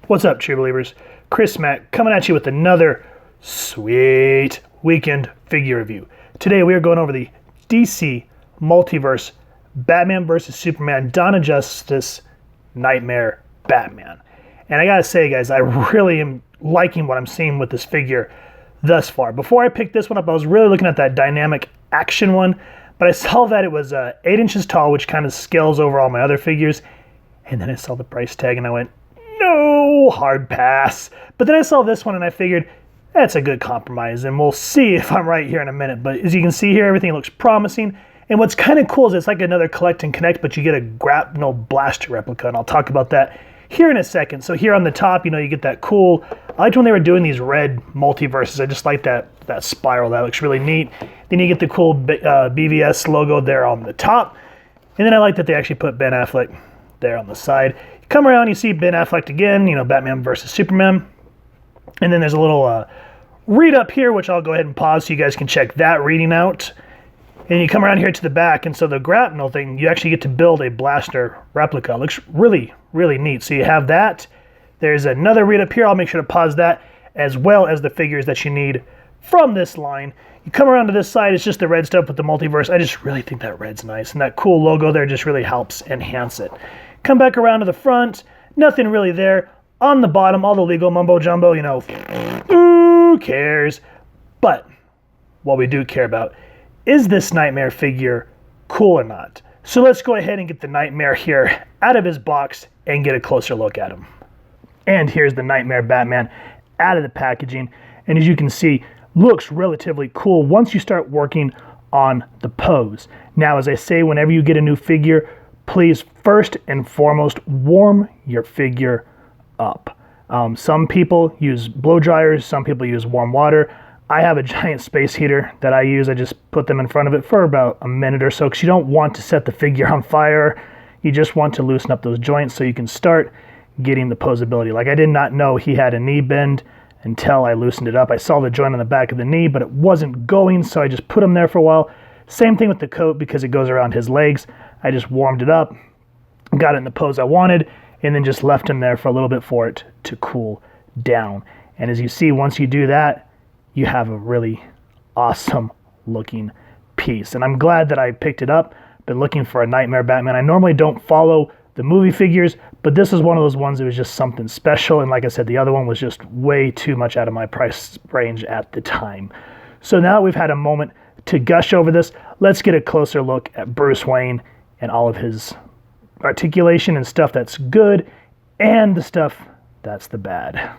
What's up, true believers? Chris Mack coming at you with another sweet weekend figure review. Today we are going over the DC Multiverse Batman vs. Superman Dawn of Justice Knightmare Batman. And I gotta say, guys, I really am liking what I'm seeing with this figure thus far. Before I picked this one up, I was really looking at that dynamic action one, but I saw that it was 8 inches tall, which kind of scales over all my other figures. And then I saw the price tag and I went, no, hard pass. But then I saw this one and I figured, that's a good compromise, and we'll see if I'm right here in a minute. But as you can see here, everything looks promising. And what's kind of cool is it's like another collect and connect, but you get a Grapnel Blaster replica, and I'll talk about that here in a second. So here on the top, you get that cool, I liked when they were doing these red multiverses. I just like that spiral. That looks really neat. Then you get the cool BvS logo there on the top. And then I like that they actually put Ben Affleck there on the side. You come around, you see Ben Affleck again, Batman versus Superman. And then there's a little read up here, which I'll go ahead and pause so you guys can check that reading out. And you come around here to the back, and so the grapnel thing, you actually get to build a blaster replica. It looks really, really neat. So you have that. There's another read up here. I'll make sure to pause that, as well as the figures that you need from this line. You come around to this side, it's just the red stuff with the multiverse. I just really think that red's nice, and that cool logo there just really helps enhance it. Come back around to the front, nothing really there. On the bottom, all the legal mumbo jumbo, who cares? But what we do care about is this Nightmare figure cool or not? So let's go ahead and get the Nightmare here out of his box and get a closer look at him. And here's the Nightmare Batman out of the packaging. And as you can see, looks relatively cool once you start working on the pose. Now, as I say, whenever you get a new figure, please first and foremost warm your figure up. Some people use blow dryers, some people use warm water. I have a giant space heater that I use. I just put them in front of it for about a minute or so because you don't want to set the figure on fire. You just want to loosen up those joints so you can start getting the posability. Like, I did not know he had a knee bend until I loosened it up. I saw the joint on the back of the knee, but it wasn't going, so I just put him there for a while. Same thing with the coat because it goes around his legs. I just warmed it up, got it in the pose I wanted, and then just left him there for a little bit for it to cool down. And as you see, once you do that, you have a really awesome looking piece. And I'm glad that I picked it up. Been looking for a Nightmare Batman. I normally don't follow the movie figures, but this was one of those ones that was just something special. And like I said, the other one was just way too much out of my price range at the time. So now we've had a moment to gush over this. Let's get a closer look at Bruce Wayne and all of his articulation and stuff that's good, and the stuff that's the bad.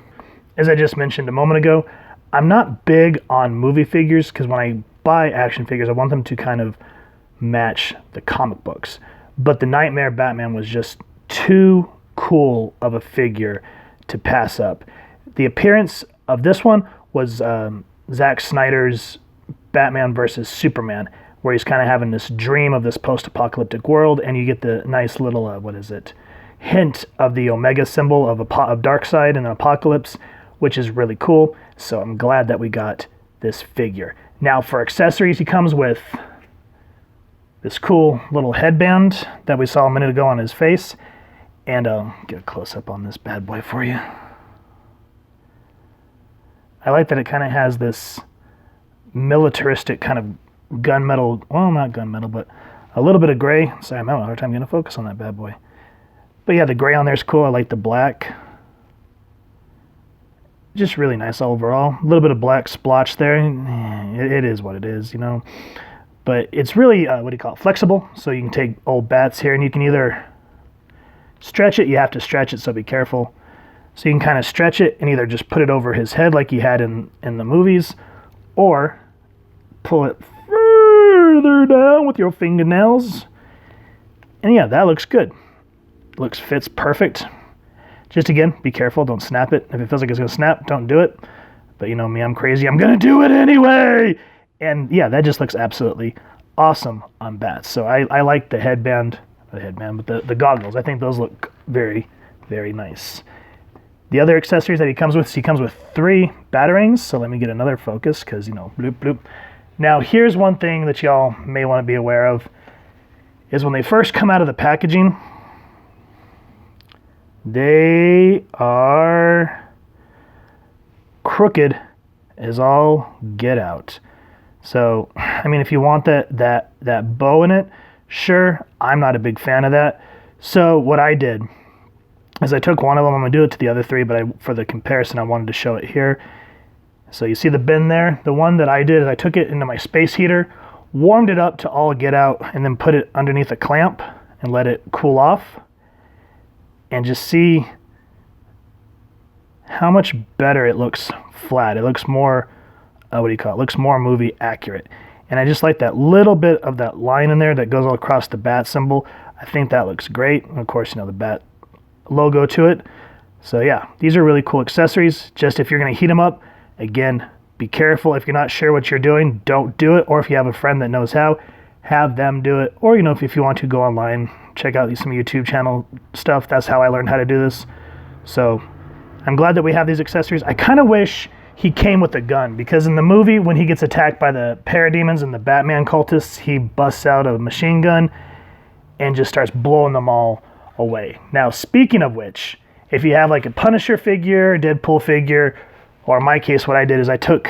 As I just mentioned a moment ago, I'm not big on movie figures because when I buy action figures, I want them to kind of match the comic books. But the Nightmare Batman was just too cool of a figure to pass up. The appearance of this one was Zack Snyder's Batman versus Superman, where he's kind of having this dream of this post-apocalyptic world, and you get the nice little, hint of the Omega symbol of Darkseid and an apocalypse, which is really cool. So I'm glad that we got this figure. Now for accessories, he comes with this cool little headband that we saw a minute ago on his face. And I'll get a close-up on this bad boy for you. I like that it kind of has this militaristic kind of gunmetal, well, not gunmetal, but a little bit of gray. Sorry, I'm having a hard time getting a focus on that bad boy. But yeah, the gray on there is cool. I like the black. Just really nice overall. A little bit of black splotch there. It is what it is, But it's really, flexible. So you can take old bats here and you can either stretch it. You have to stretch it, so be careful. So you can kind of stretch it and either just put it over his head like he had in the movies, or pull it further down with your fingernails. And yeah, that looks good. Fits perfect. Just again, be careful, don't snap it. If it feels like it's gonna snap, don't do it. But you know me, I'm crazy, I'm gonna do it anyway! And yeah, that just looks absolutely awesome on bats. So I like the headband, but the goggles. I think those look very, very nice. The other accessories that he comes with 3 Batarangs. So let me get another focus, because, bloop, bloop. Now, here's one thing that y'all may want to be aware of, is when they first come out of the packaging, They are crooked as all get out. So, I mean, if you want that bow in it, sure, I'm not a big fan of that. So what I did is I took one of them. I'm going to do it to the other three, but for the comparison, I wanted to show it here. So you see the bin there? The one that I did is I took it into my space heater, warmed it up to all get out, and then put it underneath a clamp and let it cool off. And just see how much better it looks flat. It looks more, what do you call it? It looks more movie accurate. And I just like that little bit of that line in there that goes all across the bat symbol. I think that looks great. And of course, you know, the bat logo to it. So yeah, these are really cool accessories. Just if you're going to heat them up, again, be careful. If you're not sure what you're doing, don't do it. Or if you have a friend that knows how, have them do it. Or, you know, if you want to go online, check out some YouTube channel stuff. That's how I learned how to do this. So I'm glad that we have these accessories. I kind of wish he came with a gun, because in the movie, when he gets attacked by the parademons and the Batman cultists, he busts out a machine gun and just starts blowing them all away. Now, speaking of which, if you have like a Punisher figure, Deadpool figure, or in my case, what I did is I took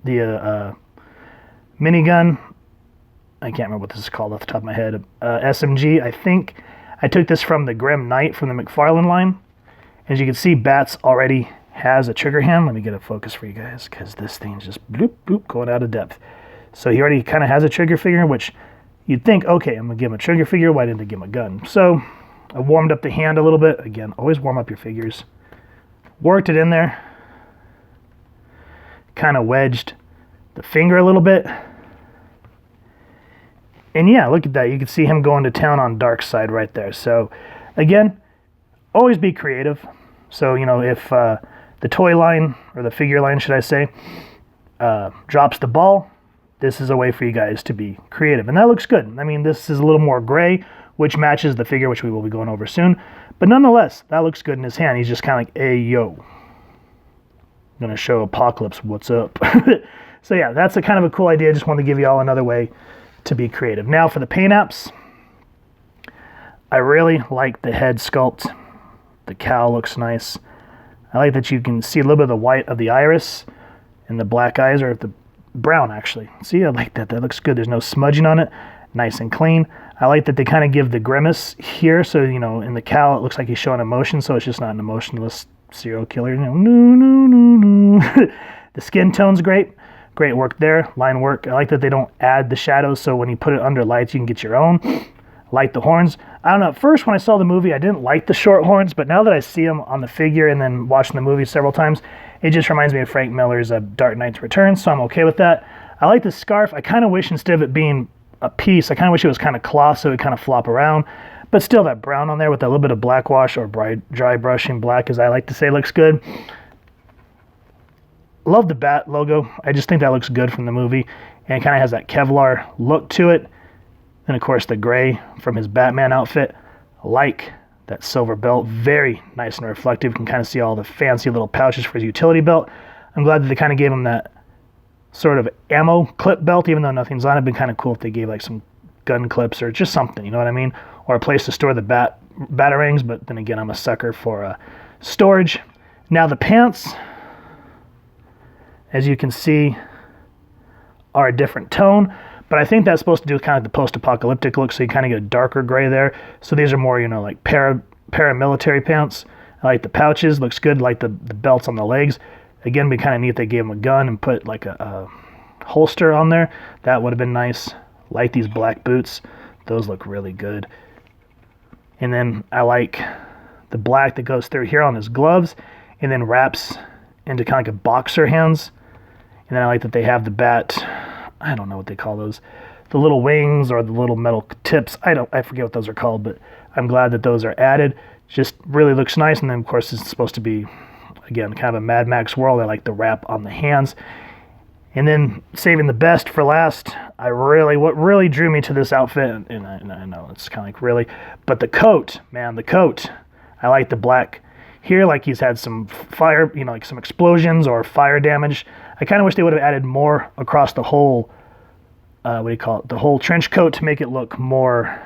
the minigun, I can't remember what this is called off the top of my head, SMG, I think. I took this from the Grim Knight from the McFarlane line. As you can see, Bats already has a trigger hand. Let me get a focus for you guys, because this thing's just bloop, bloop, going out of depth. So he already kind of has a trigger figure, which you'd think, okay, I'm going to give him a trigger figure. Why didn't they give him a gun? So I warmed up the hand a little bit. Again, always warm up your figures. Worked it in there. Kind of wedged the finger a little bit. And yeah, look at that. You can see him going to town on Darkseid right there. So again, always be creative. So, you know, if the toy line, or the figure line, should I say, drops the ball, this is a way for you guys to be creative. And that looks good. I mean, this is a little more gray, which matches the figure, which we will be going over soon. But nonetheless, that looks good in his hand. He's just kind of like, hey, yo. I'm going to show Apocalypse what's up. So yeah, that's a kind of a cool idea. I just wanted to give you all another way to be creative. Now for the paint apps, I really like the head sculpt. The cowl looks nice. I like that you can see a little bit of the white of the iris and the black eyes, or the brown actually. See, I like that. That looks good. There's no smudging on it. Nice and clean. I like that they kind of give the grimace here. So, you know, in the cowl, it looks like he's showing emotion. So it's just not an emotionless serial killer. You know, no. The skin tone's great. Great work there. Line work. I like that they don't add the shadows. So when you put it under lights, you can get your own. Like the horns. I don't know, at first when I saw the movie, I didn't like the short horns, but now that I see them on the figure and then watching the movie several times, it just reminds me of Frank Miller's Dark Knight's Return, so I'm okay with that. I like the scarf. I kind of wish, instead of it being a piece, I kind of wish it was kind of cloth, so it would kind of flop around, but still that brown on there with a little bit of black wash, or dry brushing black, as I like to say, looks good. Love the bat logo. I just think that looks good from the movie, and it kind of has that Kevlar look to it. And of course the gray from his Batman outfit. I like that silver belt, very nice and reflective. You can kind of see all the fancy little pouches for his utility belt. I'm glad that they kind of gave him that sort of ammo clip belt, even though nothing's on it. It'd been kind of cool if they gave like some gun clips or just something, you know what I mean? Or a place to store the Batarangs, but then again, I'm a sucker for storage. Now the pants, as you can see, are a different tone. But I think that's supposed to do with kind of the post-apocalyptic look, so you kind of get a darker gray there. So these are more, you know, like paramilitary pants. I like the pouches, looks good. Like the belts on the legs. Again, it'd be kind of neat if they gave him a gun and put like a holster on there. That would have been nice. Like these black boots. Those look really good. And then I like the black that goes through here on his gloves and then wraps into kind of like a boxer hands. And then I like that they have the bat... I don't know what they call those, the little wings or the little metal tips. I forget what those are called, but I'm glad that those are added. Just really looks nice. And then of course it's supposed to be, again, kind of a Mad Max world. I like the wrap on the hands. And then saving the best for last, what really drew me to this outfit, and I know it's kind of like really, but the coat, man, the coat. I like the black here, like he's had some fire, you know, like some explosions or fire damage. I kind of wish they would have added more across the whole, the whole trench coat to make it look more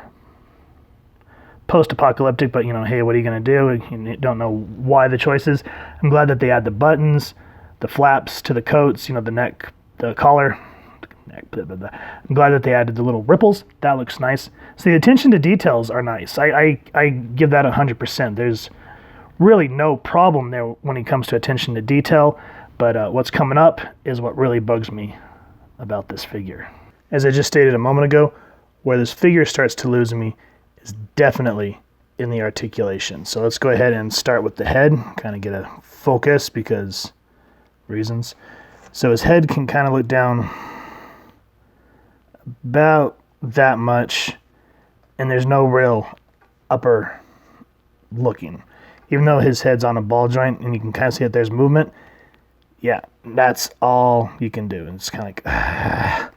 post-apocalyptic, but hey, what are you going to do? You don't know why the choices. I'm glad that they add the buttons, the flaps to the coats, the neck, the collar. I'm glad that they added the little ripples. That looks nice. So the attention to details are nice. I give that 100%. There's really no problem there when it comes to attention to detail, but what's coming up is what really bugs me about this figure. As I just stated a moment ago, where this figure starts to lose me is definitely in the articulation. So let's go ahead and start with the head, kind of get a focus because reasons. So his head can kind of look down about that much, and there's no real upper looking. Even though his head's on a ball joint and you can kind of see that there's movement, yeah, that's all you can do. And it's kind of like,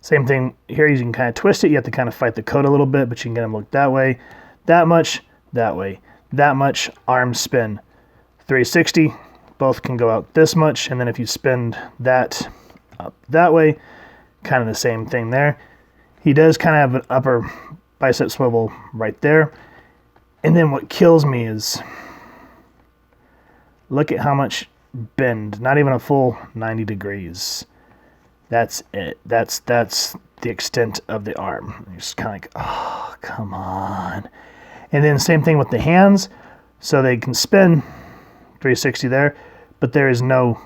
same thing here, you can kind of twist it. You have to kind of fight the coat a little bit, but you can get him look that way, that much, that way, that much, arm spin. 360, both can go out this much, and then if you spin that up that way, kind of the same thing there. He does kind of have an upper bicep swivel right there. And then what kills me is, look at how much bend, not even a full 90 degrees. That's it. That's the extent of the arm. You're just kind of like, oh, come on. And then same thing with the hands. So they can spin 360 there, but there is no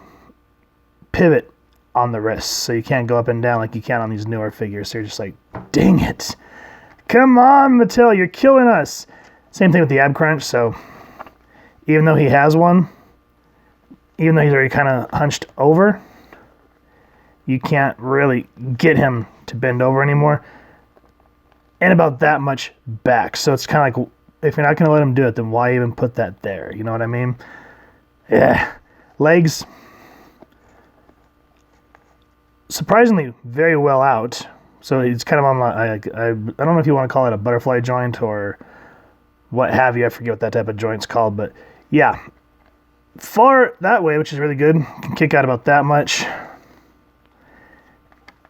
pivot on the wrists. So you can't go up and down like you can on these newer figures. So you're just like, dang it. Come on, Mattel, you're killing us. Same thing with the ab crunch. So even though he has one, even though he's already kind of hunched over, you can't really get him to bend over anymore. And about that much back. So it's kind of like, if you're not going to let him do it, then why even put that there? You know what I mean? Yeah. Legs, surprisingly very well out. So he's kind of on, I don't know if you want to call it a butterfly joint or what have you. I forget what that type of joint's called. But yeah, far that way, which is really good. Can kick out about that much.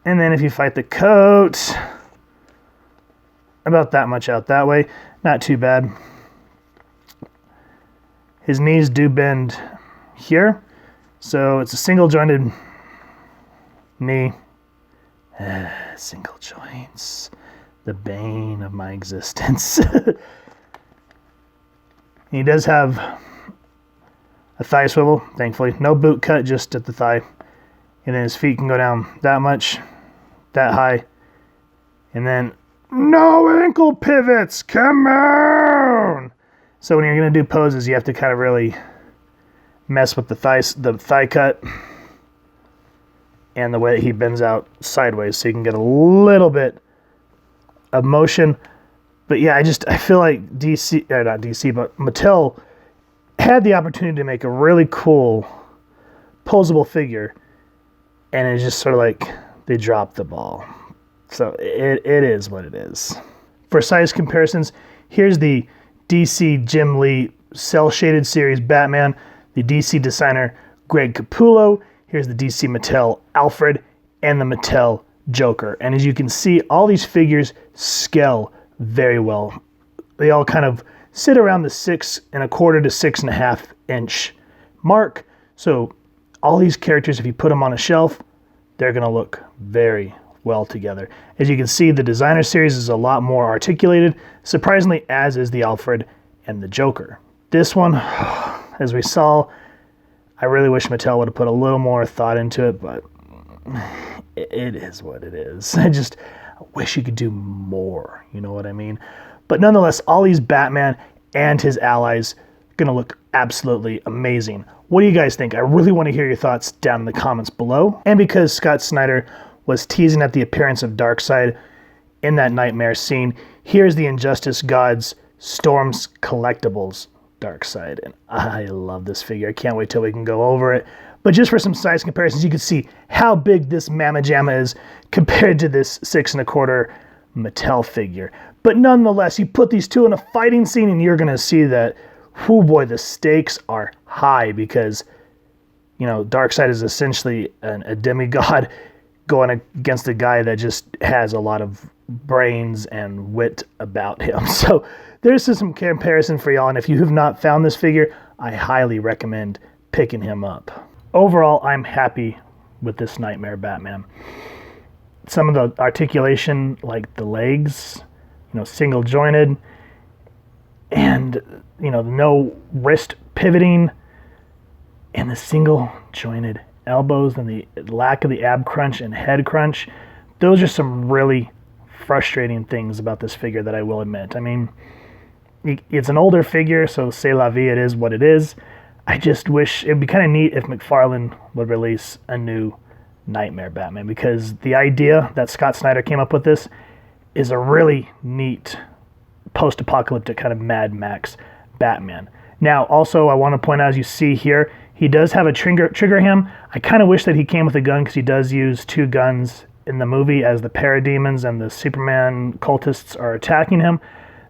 And then if you fight the coat, about that much out that way. Not too bad. His knees do bend here. So it's a single jointed knee. Single joints. The bane of my existence. He does have a thigh swivel, thankfully. No boot cut, just at the thigh. And then his feet can go down that much, that high. And then no ankle pivots, come on! So when you're going to do poses, you have to kind of really mess with the thigh cut and the way that he bends out sideways so you can get a little bit of motion. But yeah, I feel like not DC, but Mattel had the opportunity to make a really cool posable figure, and it's just sort of like they dropped the ball. So it is what it is. For size comparisons, here's the DC Jim Lee cel-shaded series Batman, the DC designer Greg Capullo. Here's the DC Mattel Alfred and the Mattel Joker. And as you can see, all these figures scale very well. They all kind of sit around the 6 1/4 to 6.5 inch mark. So all these characters, if you put them on a shelf, they're going to look very well together. As you can see, the designer series is a lot more articulated, surprisingly, as is the Alfred and the Joker. This one, as we saw, I really wish Mattel would have put a little more thought into it, but it is what it is. I wish you could do more, you know what I mean? But nonetheless, all these Batman and his allies are going to look absolutely amazing. What do you guys think? I really want to hear your thoughts down in the comments below. And because Scott Snyder was teasing at the appearance of Darkseid in that nightmare scene, here's the Injustice Gods Storm's Collectibles Darkseid. And I love this figure. I can't wait till we can go over it. But just for some size comparisons, you can see how big this Mamma Jamma is compared to this 6 1/4 Mattel figure. But nonetheless, you put these two in a fighting scene and you're going to see that, oh boy, the stakes are high because, Darkseid is essentially a demigod going against a guy that just has a lot of brains and wit about him. So there's some comparison for y'all, and if you have not found this figure, I highly recommend picking him up. Overall, I'm happy with this Knightmare Batman. Some of the articulation, like the legs, single jointed, and no wrist pivoting, and the single jointed elbows and the lack of the ab crunch and head crunch. Those are some really frustrating things about this figure that I will admit. I mean, it's an older figure, so c'est la vie, it is what it is. I just wish it'd be kind of neat if McFarlane would release a new Knightmare Batman, because the idea that Scott Snyder came up with this is a really neat post-apocalyptic kind of Mad Max Batman. Now, also, I want to point out, as you see here, he does have a trigger hand. I kind of wish that he came with a gun, because he does use 2 guns in the movie as the parademons and the Superman cultists are attacking him.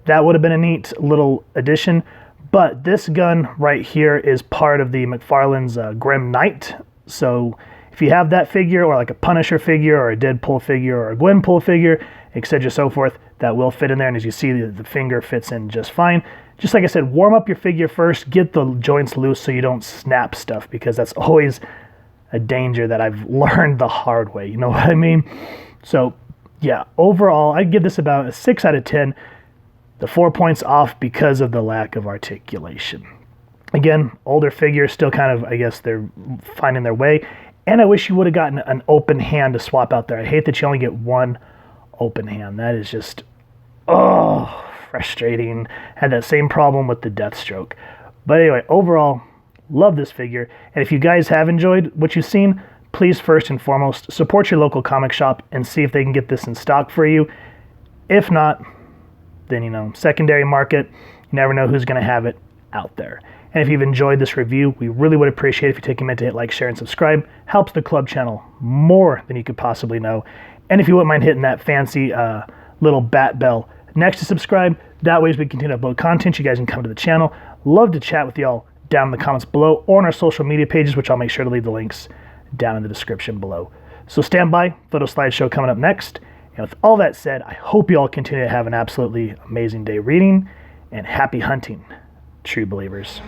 That would have been a neat little addition. But this gun right here is part of the McFarlane's Grim Knight. So if you have that figure, or like a Punisher figure, or a Deadpool figure, or a Gwenpool figure, etc., so forth, that will fit in there. And as you see, the finger fits in just fine. Just like I said, warm up your figure first, get the joints loose so you don't snap stuff, because that's always a danger that I've learned the hard way, you know what I mean? So yeah, overall, I'd give this about a 6 out of 10. The 4 points off because of the lack of articulation. Again, older figure, still kind of, I guess they're finding their way. And I wish you would have gotten an open hand to swap out there. I hate that you only get one open hand. That is just, frustrating. Had that same problem with the Deathstroke. But anyway, overall, love this figure. And if you guys have enjoyed what you've seen, please first and foremost support your local comic shop and see if they can get this in stock for you. If not, then secondary market, you never know who's going to have it out there. And if you've enjoyed this review, we really would appreciate if you take a minute to hit like, share, and subscribe. Helps the club channel more than you could possibly know. And if you wouldn't mind hitting that fancy little bat bell next to subscribe, that way as we continue to upload content, you guys can come to the channel. Love to chat with y'all down in the comments below, or on our social media pages, which I'll make sure to leave the links down in the description below. So stand by, photo slideshow coming up next. And with all that said, I hope you all continue to have an absolutely amazing day reading, and happy hunting, true believers.